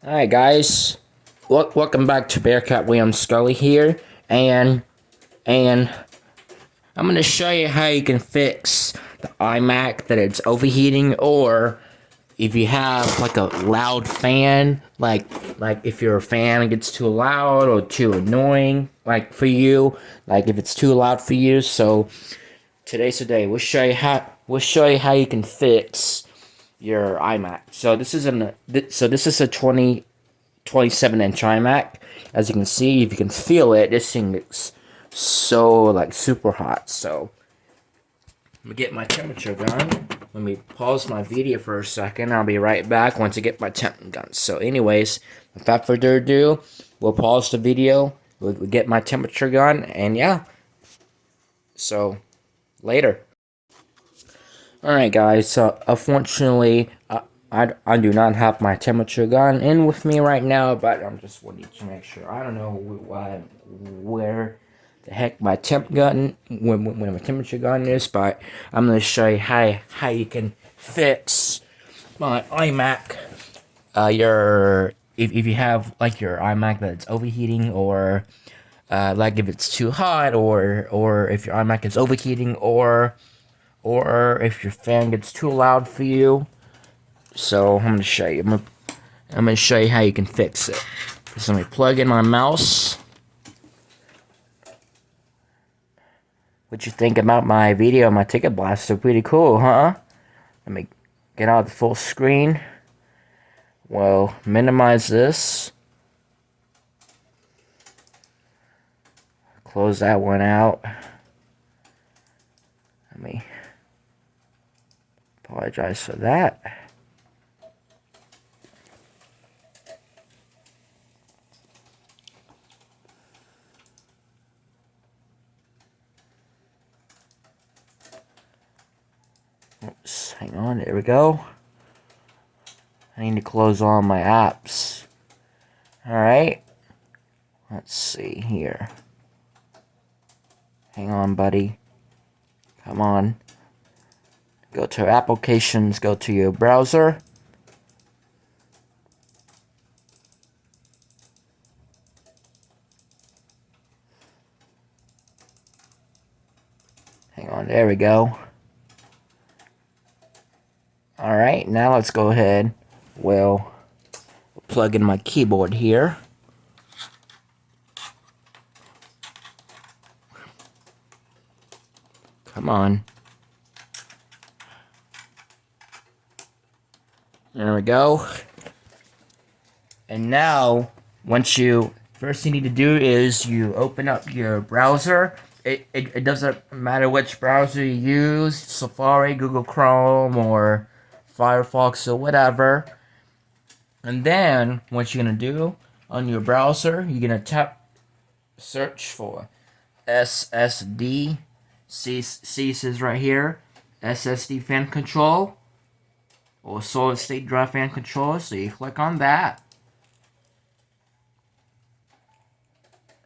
Alright guys, welcome back to Bearcat William Scully here, and I'm going to show you how you can fix the iMac that it's overheating, or if you have like a loud fan, like if your fan gets too loud or too annoying, like for you, like if it's too loud for you. So today's the day. We'll show you how you can fix your iMac. So this is a 27-inch iMac. As you can see, if you can feel it, this thing is so like super hot. So I'm gonna get my temperature gun. Let me pause my video for a second. I'll be right back once I get my temp gun. So anyways, without further ado, we'll pause the video. We'll get my temperature gun, and yeah. So later. Alright guys, so unfortunately, I do not have my temperature gun in with me right now, but I'm just wanting to make sure. I don't know where the heck my temp gun, when my temperature gun is, but I'm going to show you how you can fix my iMac. If you have like your iMac that's overheating, or like if it's too hot, or if your iMac is overheating, or if your fan gets too loud for you. So I'm gonna show you. I'm gonna show you how you can fix it. So let me plug in my mouse. What you think about my video? My ticket blaster, pretty cool, huh? Let me get out the full screen. Well, minimize this. Close that one out. Let me apologize for that. Oops, hang on, there we go. I need to close all my apps. Alright. Let's see here. Hang on, buddy. Come on. Go to applications, go to your browser. Hang on, there we go. Alright, now let's go ahead. We'll plug in my keyboard here. Come on. There we go. And now, first thing you need to do is you open up your browser. It doesn't matter which browser you use, Safari, Google Chrome, or Firefox, or whatever. And then, what you're going to do on your browser, you're going to search for SSD. C says right here, SSD fan control, or solid state drive fan controller. So you click on that.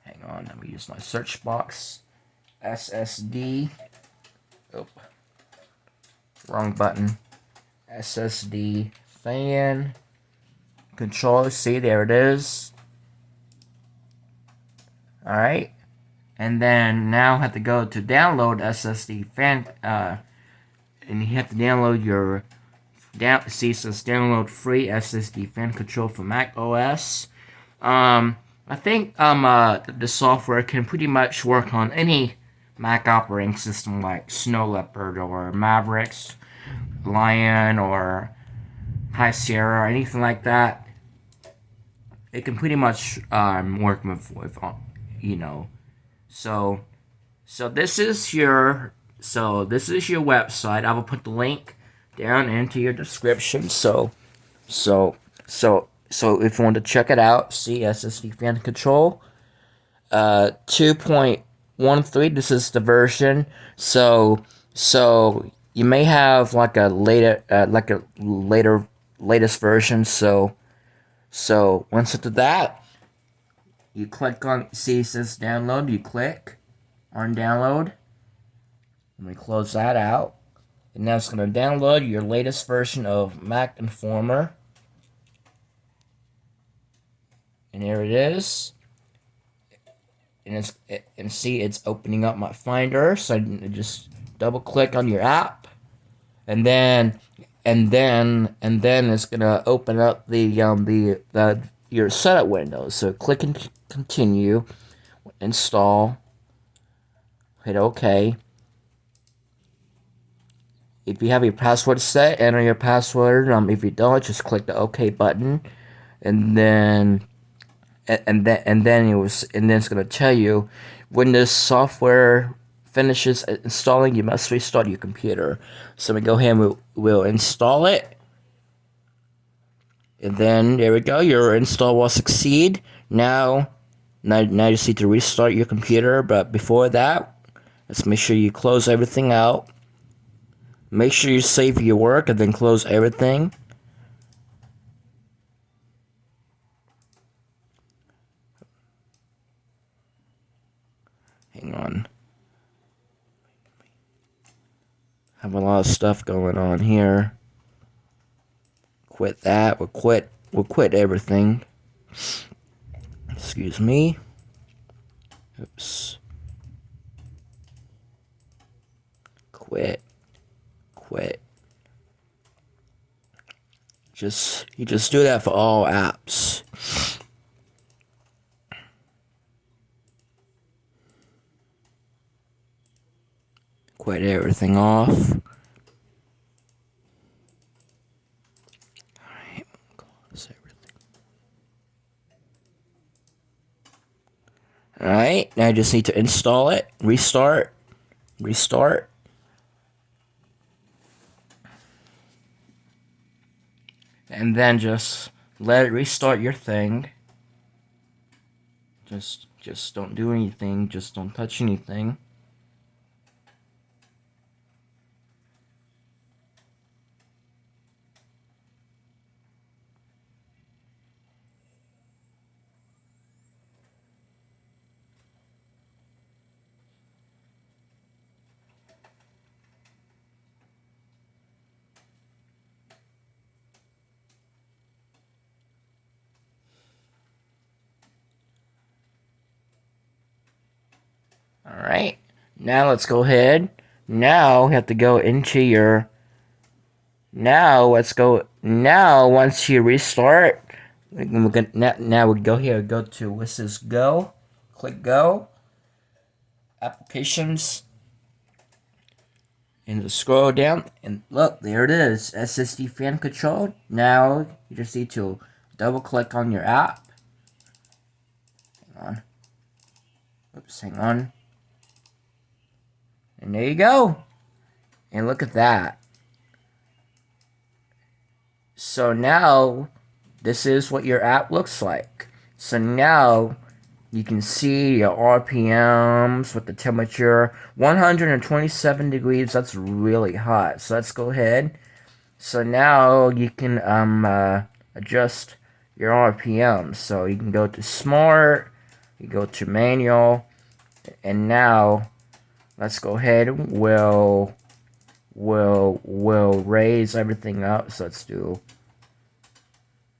Hang on, let me use my search box. SSD. Oh, wrong button. SSD fan controller. See, there it is. Alright. And then now I have to go to download SSD fan. And you have to download your. See, it says download free SSD fan control for Mac OS. I think the software can pretty much work on any Mac operating system like Snow Leopard or Mavericks, Lion, or High Sierra, or anything like that. It can pretty much work with you know. So this is your website. I will put the link down into your description. So if you want to check it out, see SSD fan control. 2.13. This is the version. So you may have like a latest version. So once into that, you click on, see it says download. You click on download. Let me close that out. And now it's going to download your latest version of Mac Informer. And there it is. And see, it's opening up my Finder. So I just double click on your app, and then it's gonna open up the your setup window. So click and continue, install, hit OK. If you have your password set, enter your password. If you don't, just click the OK button, and then it's gonna tell you when this software finishes installing, you must restart your computer. So we go ahead and we'll install it, and then there we go. Your install will succeed. Now you just need to restart your computer, but before that, let's make sure you close everything out. Make sure you save your work and then close everything. Hang on. Have a lot of stuff going on here. Quit that. We'll quit everything. Excuse me. Oops. Quit. You just do that for all apps. Quit everything off. Alright, close everything. Alright, now I just need to install it. Restart. And then just let it restart your thing. Just don't do anything. Just don't touch anything. Alright, now let's go ahead. Now we have to go into your... Now once you restart, now we go here, go to what's this, go, click go, applications, and just scroll down, and look, there it is, SSD fan control. Now you just need to double click on your app. Hang on. Oops, hang on. And there you go. And look at that. So now, this is what your app looks like. So now, you can see your RPMs with the temperature. 127 degrees, that's really hot. So let's go ahead. So now, you can adjust your RPMs. So you can go to Smart, you go to Manual, and now, let's go ahead. We'll raise everything up. So let's do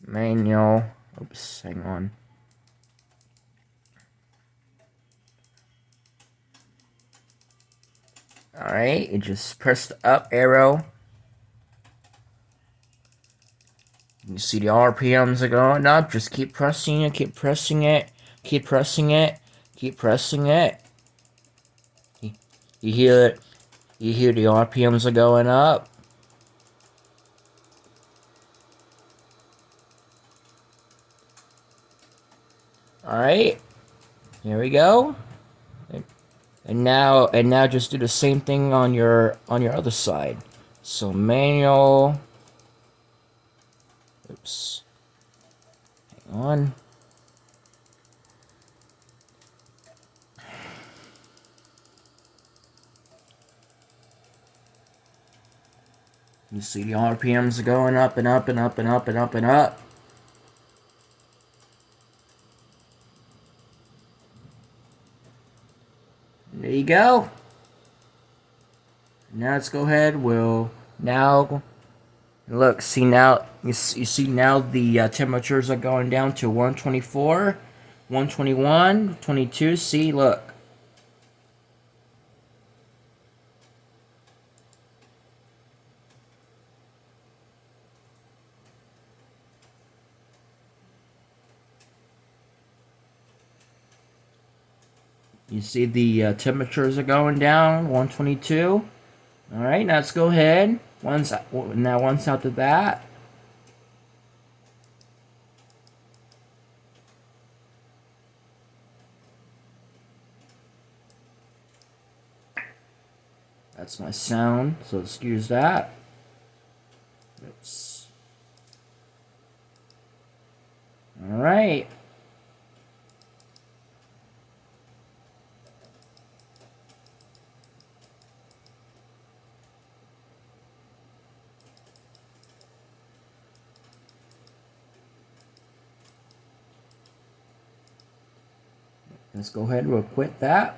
Manual. Oops, hang on. Alright, you just press the up arrow. You see the RPMs are going up. Just keep pressing it, keep pressing it, keep pressing it, keep pressing it. You hear it? You hear the RPMs are going up. Alright, here we go. And now just do the same thing on your other side. So manual. Oops. Hang on. You see the RPMs are going up and up and up and up and up and up. There you go. Now let's go ahead. We'll now Look, see now, you see now the temperatures are going down to 124, 121, 22. See, look. You see the temperatures are going down, 122. All right, now let's go ahead. Once after that, that's my sound. So excuse that. Oops. All right. Let's go ahead and we'll quit that.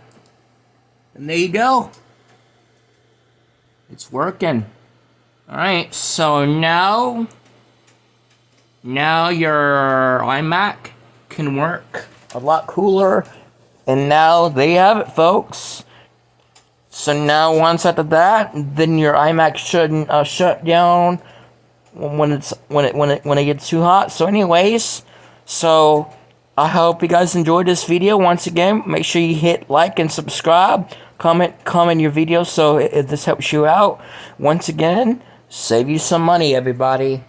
And there you go. It's working. Alright, so now your iMac can work a lot cooler. And now there you have it, folks. So now once after that, then your iMac shouldn't shut down when it gets too hot. So anyways, so I hope you guys enjoyed this video. Once again, make sure you hit like and subscribe. Comment your video so if this helps you out. Once again, save you some money, everybody.